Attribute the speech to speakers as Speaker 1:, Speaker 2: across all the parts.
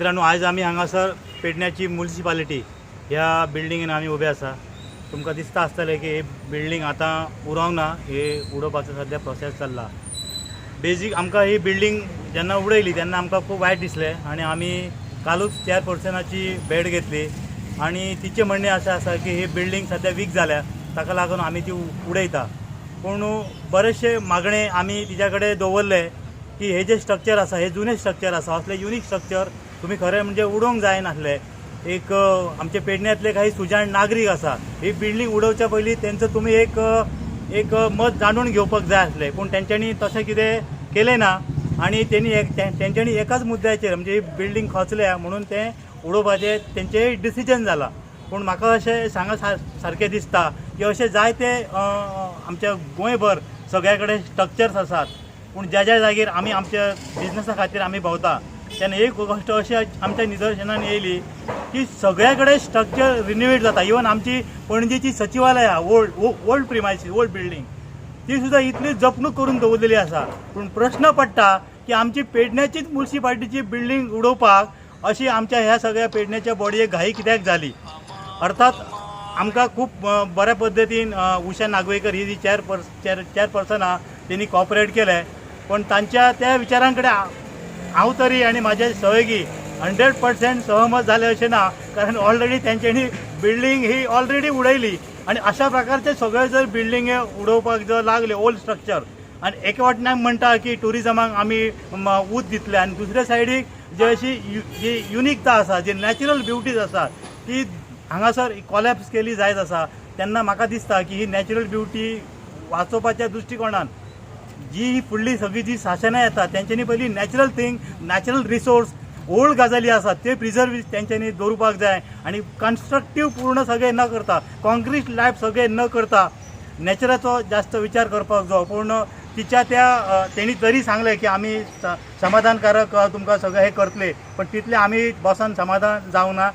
Speaker 1: मित्रांनो, आज आम्ही हांगासर पेडण्याची म्युनिसिपालिटी ह्या बिल्डिंगेन आम्ही उभे आसा. तुमकां दिसता आसतलें की हे बिल्डिंग आतां उरोंक ना, हे उडोवपाचो सद्या प्रोसेस चल्ला. बेजीक आमकां ही बिल्डिंग जेन्ना उडयली तेन्ना आमकां खूब वायट दिसलें आनी आमी कालूच चेअरपर्सनाची भेट घेतली आणि तिचे म्हणणे अशें आसा की ही बिल्डिंग सद्या वीक जाल्या, ताका लागून आमी ती उडयता. पूण बरेचशे मागणे आमी तिच्या कडेन दवरले की हे जे स्ट्रक्चर आसा हे जुने स्ट्रक्चर आसा, असले युनीक स्ट्रक्चर तुम्ही खरें म्हणजे उडोवंक जाय नासले. एक आमचे पेडण्यातले काही सुजाण नागरीक आसा, ही बिल्डिंग उडोवच्या पयलीं तेंचं तुम्ही एक मत जाणून घेवपाक जाय आसलें, पूण तेंच्यांनी तशें कितें केलें ना आणि तेंच्यांनी एकाच मुद्द्याचेर म्हणजे ही बिल्डिंग खचल्या म्हणून तें उडोवपाचें तेंचें डिसिजन जाला. पूण म्हाका अशें सांगा सारकें दिसता की अशें जायते आमच्या गोंयभर सगळ्या कडेन स्ट्रक्चर्स आसात, पूण ज्या ज्या जागेर आमी आमच्या बिजनसा खातीर आमी भोंवता तेन्ना एक गोश्ट अशी आमच्या निदर्शनान येयली की सगळ्या कडेन स्ट्रक्चर रिन्युवेट जाता. इवन आमची पणजेची सचिवालय आहा, ओल्ड प्रिमायसीस, ओल्ड बिल्डिंग, ती सुद्दां इतली जपणूक करून दवरलेली आसा. पूण प्रश्न पडटा की आमची पेडण्याचीच म्युनिसिपालिटीची बिल्डिंग उडोवपाक अशी आमच्या ह्या सगळ्या पेडण्याच्या बॉडयेक घाई कित्याक जाली. अर्थात आमकां खूब बऱ्या पद्दतीन उषा नागवेकर ही जी चेअरपर्सन आहा तेणी कॉपरेट केलें, पण तांच्या त्या विचारां कडेन हांव तरी आनी म्हाजे सहयोगी 100% सहमत झाले अशें ना, कारण ऑलरेडी तेंच्यांनी बिल्डिंग ही ऑलरेडी उडयली आणि अशा प्रकारचे सगळे जर बिल्डिंगे उडोवपाक जर लागले ओल्ड स्ट्रक्चर आणि एके वाटण्याक म्हणटा की टुरिजमाक आमी उत दितले आणि दुसऱ्या सायडीक जे अशी जी युनिकता आसा, जी नॅचरल ब्युटीज आसा ती हांगासर कॉलॅप्स केली जायत आसा. तेन्ना म्हाका दिसता की ही नॅचरल ब्युटी वाचोवपाच्या दृश्टिकोनान जी फुडली सगळी जी शासनां येतात तेंच्यांनी पयलीं natural thing, natural resource, old गजाली आसात ते प्रिजर्व तेंच्यांनी दवरपाक जाय आणि कन्स्ट्रक्टीव पूर्ण सगळे न करता, कॉन्क्रीट लॅब सगळे न करता नॅचराचो जास्त विचार करपाक जाय. पूण तिच्या त्या तेणी तरी सांगलें की आमी समाधानकारक तुमकां सगळें हे करतले, पण तितले आमी बसान समाधान जावं ना.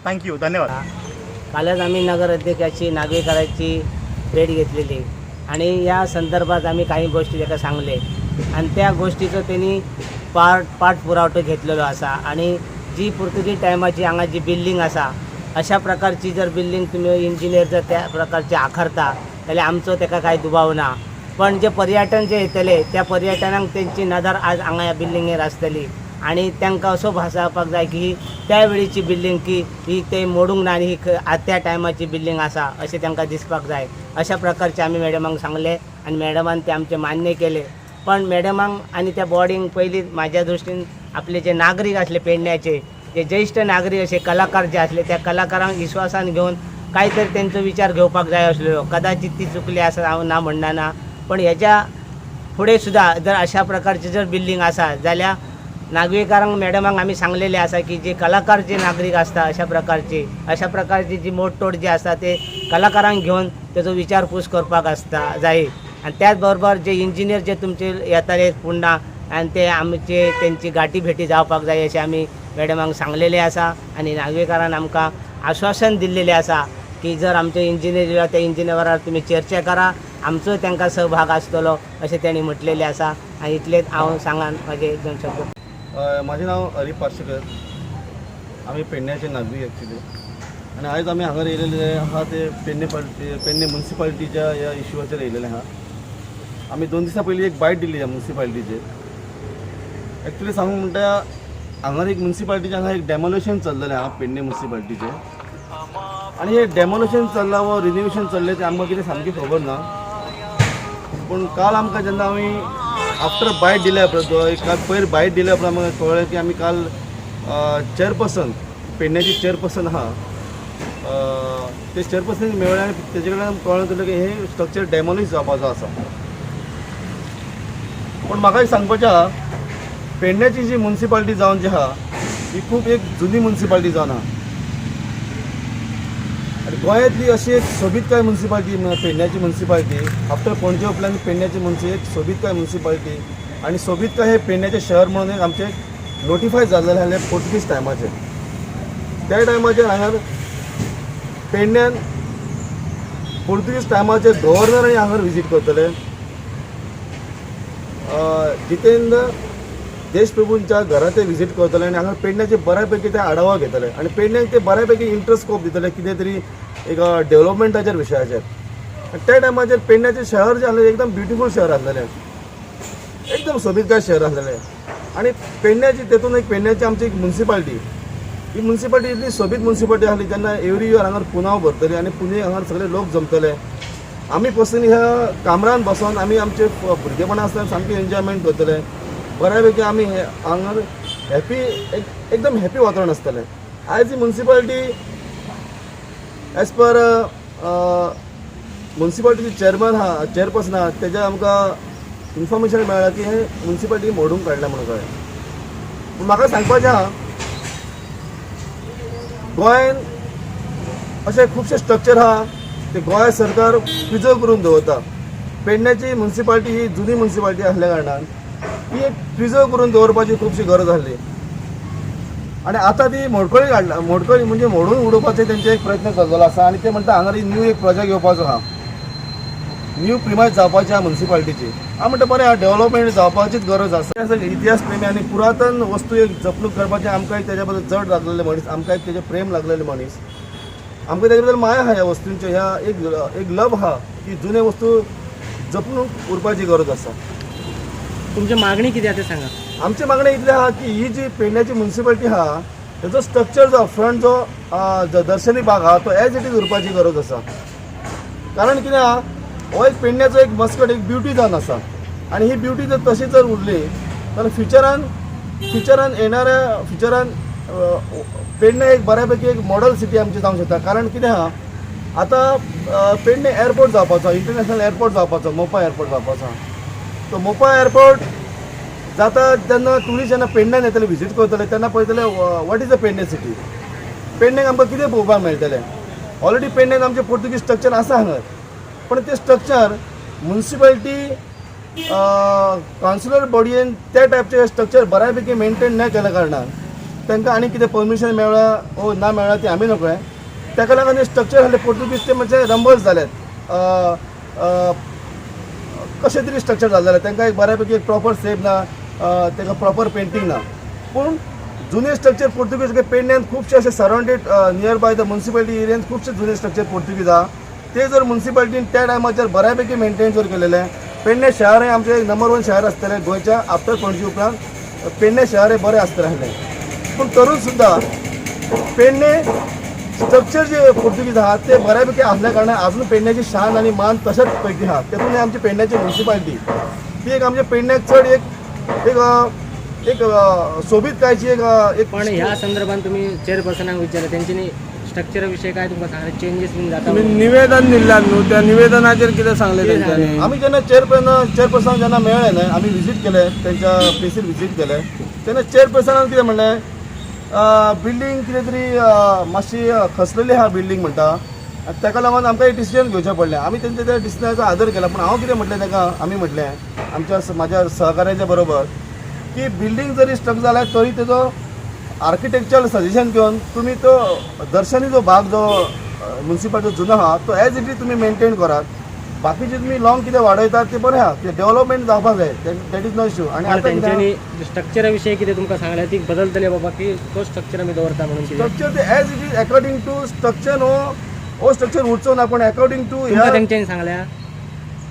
Speaker 1: थँक्यू, धन्यवाद.
Speaker 2: कालच आम्ही नगर अध्यक्षाची नागवेकरांची भेट घेतलेली आणि या संदर्भात आम्ही काही गोष्टी त्याला सांगले आणि त्या गोष्टीचं त्यांनी पाठपुरावो घेतलेलो असा. आणि जी पुर्तुगीज टायमाची हांगा जी बिल्डिंग असा, अशा प्रकारची जर बिल्डिंग तुम्ही इंजिनियर जर त्या प्रकारचे आखरता जाल्यार आमचो तेका कांय दुबाव ना. पण जे पर्यटन जे येतले त्या पर्यटनाक त्यांची नदर आज हांगा ह्या बिल्डिंगेर आसतली आणि तांकां असो भासपाक जाय की त्या वेळीची बिल्डिंग की ही ते मोडूंक ना आणि ही त्या टायमाची बिल्डिंग आसा अशें तांकां दिसपाक जाय. अशा प्रकारचे आमी मॅडमांक सांगले आणि मॅडमान ते आमचे मान्य केले. पण मॅडमांक आणि त्या बॉडींक पयलीं म्हाज्या दृश्टीन आपले जे नागरीक आसले पेडण्याचे, जे ज्येष्ठ नागरीक असे कलाकार जे आसले त्या कलाकारांक विश्वासान घेवन कांय तरी तेंचो विचार घेवपाक जाय आसलो. कदाचित ती चुकली आसा हांव ना म्हणना ना, पण हेच्या फुडें सुद्दां जर अशा प्रकारची जर बिल्डिंग आसा जाल्यार नागवेकारांक मॅडमांक आमी सांगलेले आसा की जे कलाकार जे नागरीक आसता अशा प्रकारची जी मोडतोड जी आसता ते कलाकारांक घेवन तेजो विचारपूस करपाक आसता जाय. आणि त्याच बरोबर जे इंजिनियर जे तुमचे येताले पुन्हा आणि ते आमचे त्यांची गाठी भेटी जावपाक जाय अशें आमी मॅडमांक सांगलेले आसा. आणि नागवेकारान आमकां आश्वासन दिल्लेलें आसा की जर आमचे इंजिनियर येयला त्या इंजिनियरार तुम्ही चर्चा करा, आमचो तांकां सहभाग आसतलो अशें तेणी म्हटलेलें आसा. आनी इतलेंच हांव सांगान म्हाजे 2 शब्द.
Speaker 3: माझे नाव हरी पार्सेकर, आम्ही पेडण्याचे नागरिक ॲक्च्युली. आणि आज आम्ही हांगा येयलेले आहा ते पेडणे म्युनिसिपालिटीच्या ह्या इश्यूवाचेर येयलेले आहा. आम्ही 2 दिसां पयलीं एक बायट दिल्ली ह्या म्युनिसिपालिटीचेर. ॲक्च्युली सांगूंक म्हणटा हांगा एक म्युनिसिपालिटीचें हांगा एक डेमोलेशन चल्लेलें आहा पेडणे म्युनिसिपालिटीचें. आणि हे डेमोलेशन चल्लां वो रिन्युवेशन चल्लें तें आमकां कितें सामकें खबर ना. पूण काल आमकां जेन्ना आमी आफ्टर बायट दिल्या उपरांत काल पयर बायट दिल्या उपरांत आमकां कळ्ळें की आमी काल चेअरपर्सन पेडण्याची चेअरपर्सन आहा ते चेअरपर्सन मेळ्ळे आनी तेजे कडल्यान कळ्ळें की हे स्ट्रक्चर डेमोलिश जावपाचो आसा. पूण म्हाका एक सांगपाचें आहा पेडण्याची जी म्युनिसिपालिटी जावन जी आहा ही खूब एक जुनी म्युनिसिपालिटी जावन आहा. आनी गोंयांतली अशी एक सोबीतकाय म्युनिसिपालिटी पेडण्याची म्युनिसिपालिटी आफ्टर पणजे उपरांत पेडण्याची एक सोबीतकाय म्युनिसिपालिटी. आणि सोबीतकाय हे पेडण्याचें शहर म्हणून एक आमचे नोटिफाय जाल्लेलें आसलें पोर्तुगीज टायमाचेर. त्या टायमाचेर हांगा पेडण्यान पोर्तुगीज टायमाचेर गव्हर्नरांनी हांगा विजीट करतले. जितेंद्र देशप्रभूंच्या घरात ते विजीट करतले आनी हांगा पेडण्याचे बऱ्यापैकी ते आढावा घेतले आनी पेडण्याक ते बऱ्यापैकी इंट्रस्ट स्कोप दितले कितें तरी एक डेव्हलपमेंटाचेर विशयाचेर. त्या टायमाचेर पेडण्याचें शहर जें आसलें एकदम ब्युटिफूल शहर आसलेलें, एकदम सोबीतकाय शहर आसलेलें. आनी पेडण्याची तेतून एक पेडण्याची आमची एक म्युन्सिपालिटी, ही म्युन्सिपालिटी इतली सोबीत म्युन्सिपालिटी आसली तेन्ना एवरी इयर हांगा पुनाव भरतली आनी पुणे हांगा सगळे लोक जमतले. आमी पर्सनली ह्या कामरान बसून आमी आमचे भुरगेपणा आसतना सामकें एन्जॉयमेंट करतले. बऱ्यापैकी आमी हांगा हॅपी एकदम हॅपी वातावरण आसतलें. आयज ही म्युन्सिपालिटी एज पर म्युन्सिपालिटीचे चेअरपर्सन आहा तेज्या आमकां इन्फॉर्मेशन मेळ्ळां की हे म्युन्सिपालिटी मोडून काडल्या म्हणून कळ्ळें. पूण म्हाका सांगपाचें आहा गोंयान अशे खुबशे स्ट्रक्चर आहा ते गोंय सरकार प्रिजर्व करून दवरता. पेडण्याची म्युन्सिपालिटी ही जुनी म्युन्सिपालिटी आसल्या कारणान ही एक प्रिजर्व करून दवरपाची खुबशी गरज आसली आनी आतां ती मोडकळी म्हणजे मोडून उडोवपाचे तेंचे एक प्रयत्न चललेलो आसा आनी ते म्हणटा हांगा न्यू एक प्रोजेक्ट येवपाचो आहा, न्यू प्रिमायज जावपाची आहा म्युन्सिपालिटीची. हांव म्हणटा बरें आहा, डेव्हलपमेंट जावपाचीच गरज आसा. इतिहास प्रेमी आनी पुरातन वस्तू एक जपणूक करपाचें आमकां एक तेज्या बद्दल जड लागलेले मनीस, आमकां एक तेजें प्रेम लागलेले मनीस, आमकां तेजे बद्दल माया आहा ह्या वस्तूंची, ह्या एक लव आहा की जुने वस्तू जपणूक उरपाची गरज आसा.
Speaker 2: तुमची मागणी किती आहे ते सांगा.
Speaker 3: आमची मागणी इतली आहा की ही जी पेडण्याची म्युन्सिपालिटी आहा तेजो स्ट्रक्चर जो फ्रंट जो दर्शनी भाग आहा तो एज इट इज उरपाची गरज आसा. कारण कितें आहा, हो एक पेडण्याचो एक मस्कट एक ब्युटी जावन आसा आनी ही ब्युटी जर तशी जर उरली जाल्यार फ्युचरान पेडणे एक बऱ्यापैकी एक मॉडल सिटी आमची जावंक शकता. कारण कितें आहा, आतां पेडणे एअरपोर्ट जावपाचो, इंटरनॅशनल एअरपोर्ट जावपाचो, मोपा एअरपोर्ट जावपाचो. तो मोपा एअरपोर्ट जाता जेन्ना ट्युरिस्ट जेन्ना पेडण्यान येतले विजीट करतले तेन्ना पळयतले what is the Pedne city, पेडण्याक आमकां कितें पळोवपाक मेळटलें. ऑलरेडी पेडण्यान आमचें पोर्तुगीज स्ट्रक्चर आसा हांगा, पण ते स्ट्रक्चर म्युन्सिपालिटी कावन्सिलर बॉडीन त्या टायपचे स्ट्रक्चर बऱ्यापैकी मेंटेन न केल्या कारणान तांकां आनी कितें परमिशन मेळ्ळां वो ना मेळ्ळां तें आमी नकळें. ताका लागून हे स्ट्रक्चर आसले पोर्तुगीज ते मातशे रंबल्स जाल्यात, कशें तरी स्ट्रक्चर जालें तांकां एक बऱ्यापैकी एक प्रॉपर सेप ना, ताका प्रॉपर पेंटींग ना. पूण जुने स्ट्रक्चर पोर्तुगीज पेडण्यान खुबशे अशे surrounded near by the municipality एरियन खुबशे जुने स्ट्रक्चर पोर्तुगीज आहा ते जर म्युन्सिपालिटीन त्या टायमाचेर बऱ्यापैकी मेंटेन जर केलेले पेडणे शहर हें आमचें एक नंबर 1 शहर आसतलें गोंयच्या आफ्टर पणजी उपरांत पेडणे शहर हें बरें आसतलें आसलें. पूण तरून सुद्दां पेडणे स्ट्रक्चर जे पोर्तुगीज आहा ते बऱ्यापैकी असल्या कारणान अजून पेडण्याची शान आणि मान तशाच पैकी आहा. तेतून आमची पेडण्याची म्युन्सिपालिटी ती एक आमच्या पेडण्याक चड एक सोबीतकायची एक
Speaker 2: पण ह्या संदर्भात तुम्ही चेअरपर्सनाक विचारलं त्यांच्यानी स्ट्रक्चर विषय काय तुमकां सांगले चेंजेस बीन जाता
Speaker 4: तुम्ही निवेदन दिल्ल्यात न्हू, त्या निवेदनाचेर कितें सांगले तेंच्यांनी?
Speaker 3: आमी जेन्ना चेअरपर्सन जेन्ना मेळ्ळे न्हय, आमी विजीट केले त्यांच्या प्लेसीर विजीट केले तेन्ना चेअरपर्सनान कितें म्हणलें, बिल्डींग कितें तरी मातशी खसलेली आहा बिल्डींग म्हणटा, ताका लागून आमकां एक डिसिजन घेवचें पडलें. आमी तेंच्या त्या डिसिजनाचो आदर केला. पूण हांव कितें म्हटलें ताका, आमी म्हटलें म्हाज्या सहकाऱ्याच्या बरोबर की बिल्डींग जरी स्ट्रक जाल्यार तरी तेजो आर्किटेक्चरल सजेशन घेवन तुमी तो दर्शनी जो भाग जो म्युन्सिपालिटी जुनो आहा तो एज इट इज तुमी मेंटेन करात. बाकीचे तुम्ही लॉंग कितें वाडयतात ते बरें आहा, ते डेव्हलपमेंट जावपाक जाय, दॅट इज नो इश्यू.
Speaker 2: आणि त्यांच्यानी स्ट्रक्चरा विषयी कितें तुमकां सांगल्या ती बदलतले बाबा की तो स्ट्रक्चर आमी दवरता म्हणून
Speaker 3: स्ट्रक्चर ते as it is according to structure हो स्ट्रक्चर उरचो ना, पण अकॉर्डिंग टू
Speaker 2: तेंच्यांनी सांगल्या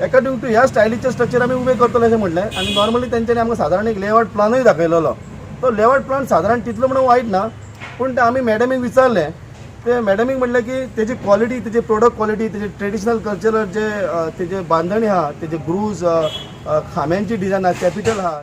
Speaker 3: अकॉर्डिंग टू ह्या स्टायलीचे स्ट्रक्चर आमी उबे करतले अशें म्हटलें. आनी नॉर्मली तेंच्यांनी आमकां सादारण एक लेआउट प्लॅनूय दाखयलेलो. तो लेआउट प्लॅन सादारण तितलो म्हणून वायट ना, पूण ते आमी मॅडमीक विचारलें, ते मॅडमीक म्हणलें की तेजी क्वॉलिटी, तेजी प्रोडक्ट क्वॉलिटी, तेजे ट्रेडिशनल कल्चरल जे तेजे बांदणी आहा, तेजे ग्रूज, खांब्यांची डिझायन आहा, कॅपिटल आहा.